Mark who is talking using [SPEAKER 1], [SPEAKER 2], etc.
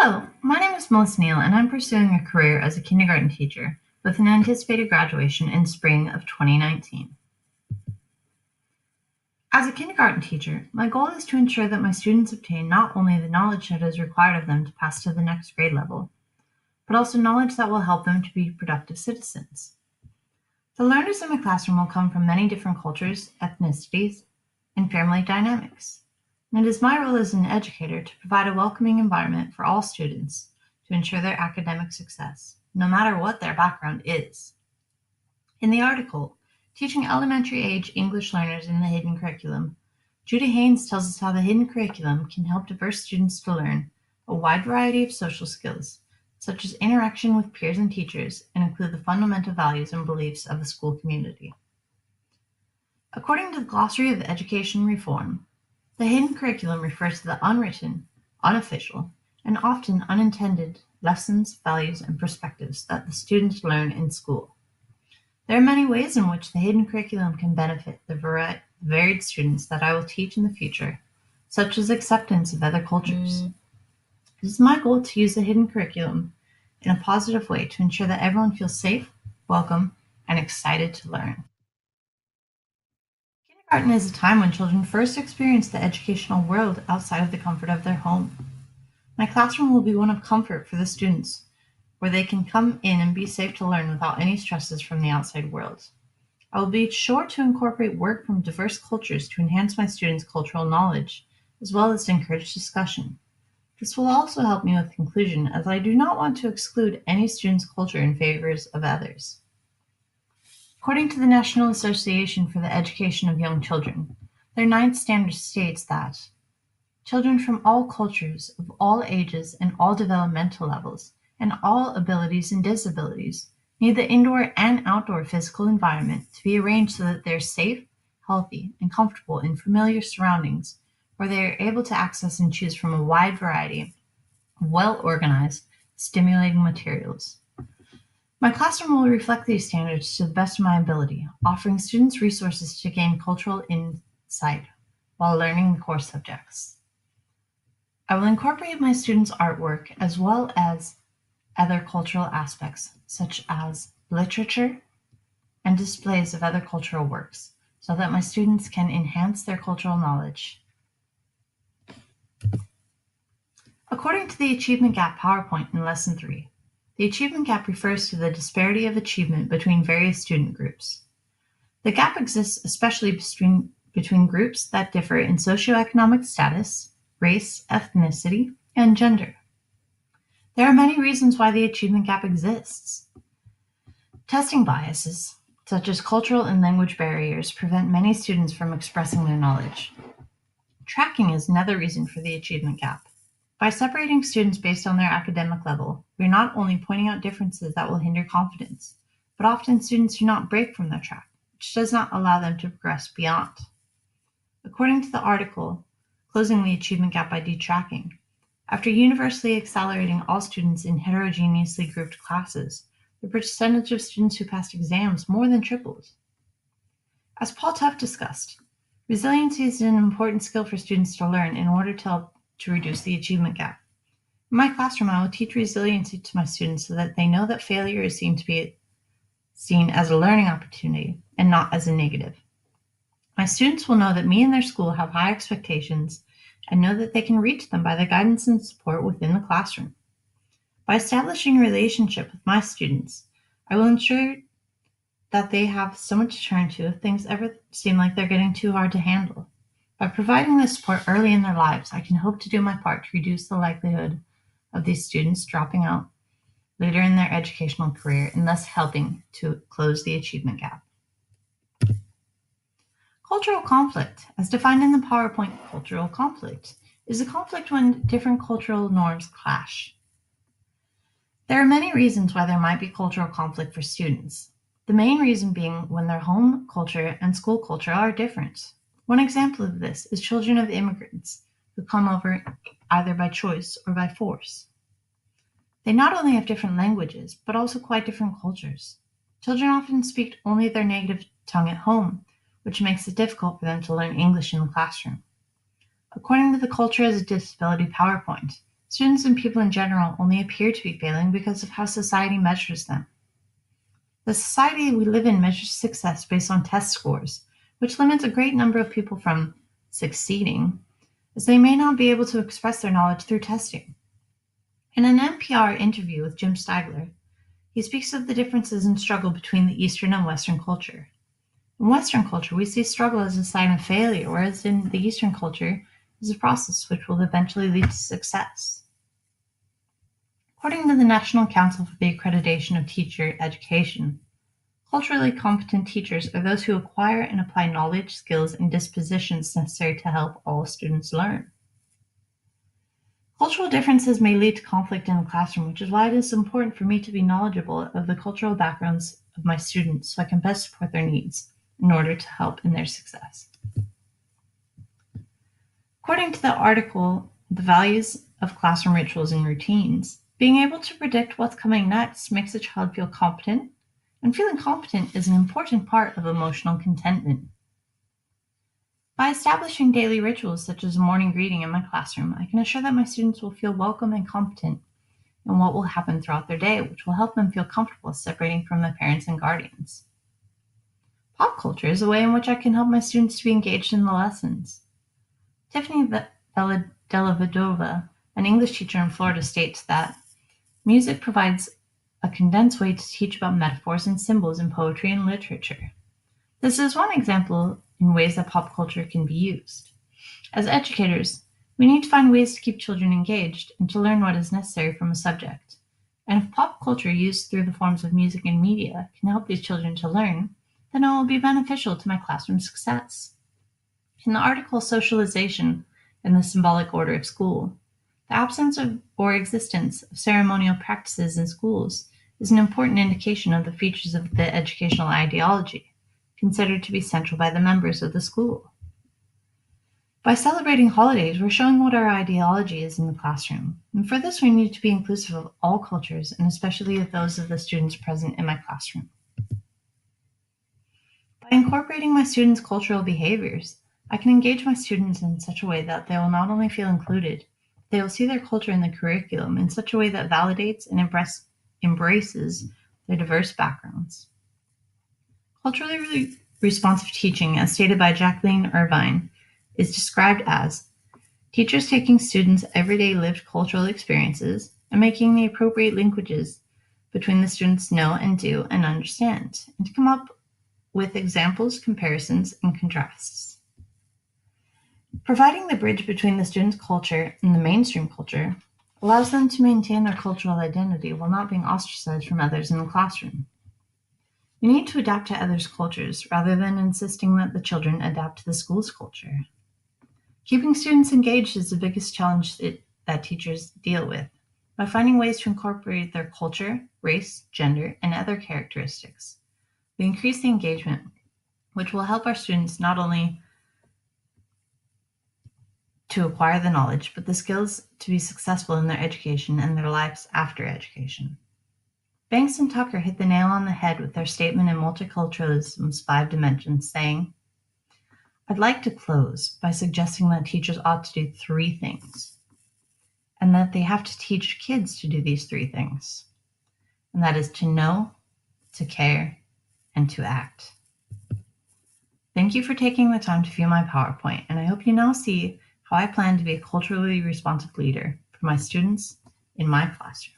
[SPEAKER 1] Hello, my name is Melissa Neal, and I'm pursuing a career as a kindergarten teacher with an anticipated graduation in spring of 2019. As a kindergarten teacher, my goal is to ensure that my students obtain not only the knowledge that is required of them to pass to the next grade level, but also knowledge that will help them to be productive citizens. The learners in my classroom will come from many different cultures, ethnicities, and family dynamics. And it is my role as an educator to provide a welcoming environment for all students to ensure their academic success, no matter what their background is. In the article, Teaching Elementary Age English Learners in the Hidden Curriculum, Judy Haynes tells us how the hidden curriculum can help diverse students to learn a wide variety of social skills, such as interaction with peers and teachers, and include the fundamental values and beliefs of the school community. According to the Glossary of Education Reform, the hidden curriculum refers to the unwritten, unofficial, and often unintended lessons, values, and perspectives that the students learn in school. There are many ways in which the hidden curriculum can benefit the varied students that I will teach in the future, such as acceptance of other cultures. It is my goal to use the hidden curriculum in a positive way to ensure that everyone feels safe, welcome, and excited to learn. Kindergarten is a time when children first experience the educational world outside of the comfort of their home. My classroom will be one of comfort for the students, where they can come in and be safe to learn without any stresses from the outside world. I will be sure to incorporate work from diverse cultures to enhance my students' cultural knowledge, as well as to encourage discussion. This will also help me with inclusion, as I do not want to exclude any student's culture in favor of others. According to the National Association for the Education of Young Children, their 9th standard states that children from all cultures, of all ages and all developmental levels, and all abilities and disabilities need the indoor and outdoor physical environment to be arranged so that they're safe, healthy, and comfortable in familiar surroundings, where they are able to access and choose from a wide variety of well-organized, stimulating materials. My classroom will reflect these standards to the best of my ability, offering students resources to gain cultural insight while learning the core subjects. I will incorporate my students' artwork as well as other cultural aspects, such as literature and displays of other cultural works, so that my students can enhance their cultural knowledge. According to the Achievement Gap PowerPoint in Lesson 3, the achievement gap refers to the disparity of achievement between various student groups. The gap exists especially between groups that differ in socioeconomic status, race, ethnicity, and gender. There are many reasons why the achievement gap exists. Testing biases, such as cultural and language barriers, prevent many students from expressing their knowledge. Tracking is another reason for the achievement gap. By separating students based on their academic level, we're not only pointing out differences that will hinder confidence, but often students do not break from their track, which does not allow them to progress beyond. According to the article, Closing the Achievement Gap by Detracking, after universally accelerating all students in heterogeneously grouped classes, the percentage of students who passed exams more than tripled. As Paul Tough discussed, resiliency is an important skill for students to learn in order to help to reduce the achievement gap. In my classroom, I will teach resiliency to my students so that they know that failure is seen as a learning opportunity and not as a negative. My students will know that me and their school have high expectations and know that they can reach them by the guidance and support within the classroom. By establishing a relationship with my students, I will ensure that they have someone to turn to if things ever seem like they're getting too hard to handle. By providing this support early in their lives, I can hope to do my part to reduce the likelihood of these students dropping out later in their educational career and thus helping to close the achievement gap. Cultural conflict, as defined in the PowerPoint, cultural conflict is a conflict when different cultural norms clash. There are many reasons why there might be cultural conflict for students. The main reason being when their home culture and school culture are different. One example of this is children of immigrants who come over either by choice or by force. They not only have different languages, but also quite different cultures. Children often speak only their native tongue at home, which makes it difficult for them to learn English in the classroom. According to the Culture as a Disability PowerPoint, Students and people in general only appear to be failing because of how society measures them. The society we live in measures success based on test scores, which limits a great number of people from succeeding, as they may not be able to express their knowledge through testing. In an NPR interview with Jim Steigler, he speaks of the differences in struggle between the Eastern and Western culture. In Western culture, we see struggle as a sign of failure, whereas in the Eastern culture, is a process which will eventually lead to success. According to the National Council for the Accreditation of Teacher Education, culturally competent teachers are those who acquire and apply knowledge, skills, and dispositions necessary to help all students learn. Cultural differences may lead to conflict in the classroom, which is why it is important for me to be knowledgeable of the cultural backgrounds of my students so I can best support their needs in order to help in their success. According to the article, The Values of Classroom Rituals and Routines, being able to predict what's coming next makes a child feel competent, and feeling competent is an important part of emotional contentment. By establishing daily rituals such as a morning greeting in my classroom, I can assure that my students will feel welcome and competent in what will happen throughout their day, which will help them feel comfortable separating from their parents and guardians. Pop culture is a way in which I can help my students to be engaged in the lessons. Tiffany Delavedova, an English teacher in Florida, states that music provides a condensed way to teach about metaphors and symbols in poetry and literature. This is one example in ways that pop culture can be used. As educators, we need to find ways to keep children engaged and to learn what is necessary from a subject. And if pop culture used through the forms of music and media can help these children to learn, then it will be beneficial to my classroom success. In the article Socialization in the Symbolic Order of School, the absence of or existence of ceremonial practices in schools is an important indication of the features of the educational ideology considered to be central by the members of the school. By celebrating holidays, we're showing what our ideology is in the classroom, and for this we need to be inclusive of all cultures, and especially of those of the students present in my classroom. By incorporating my students' cultural behaviors, I can engage my students in such a way that they will not only feel included, they will see their culture in the curriculum in such a way that validates and embraces their diverse backgrounds. Culturally responsive teaching, as stated by Jacqueline Irvine, is described as teachers taking students' everyday lived cultural experiences and making the appropriate linkages between the students' know and do and understand, and to come up with examples, comparisons, and contrasts. Providing the bridge between the students' culture and the mainstream culture allows them to maintain their cultural identity while not being ostracized from others in the classroom. We need to adapt to others' cultures rather than insisting that the children adapt to the school's culture. Keeping students engaged is the biggest challenge that teachers deal with, by finding ways to incorporate their culture, race, gender, and other characteristics. We increase the engagement, which will help our students not only to acquire the knowledge, but the skills to be successful in their education and their lives after education. Banks and Tucker hit the nail on the head with their statement in Multiculturalism's 5 Dimensions, saying, "I'd like to close by suggesting that teachers ought to do 3 things, and that they have to teach kids to do these 3 things, and that is to know, to care, and to act." Thank you for taking the time to view my PowerPoint, and I hope you now see how I plan to be a culturally responsive leader for my students in my classroom.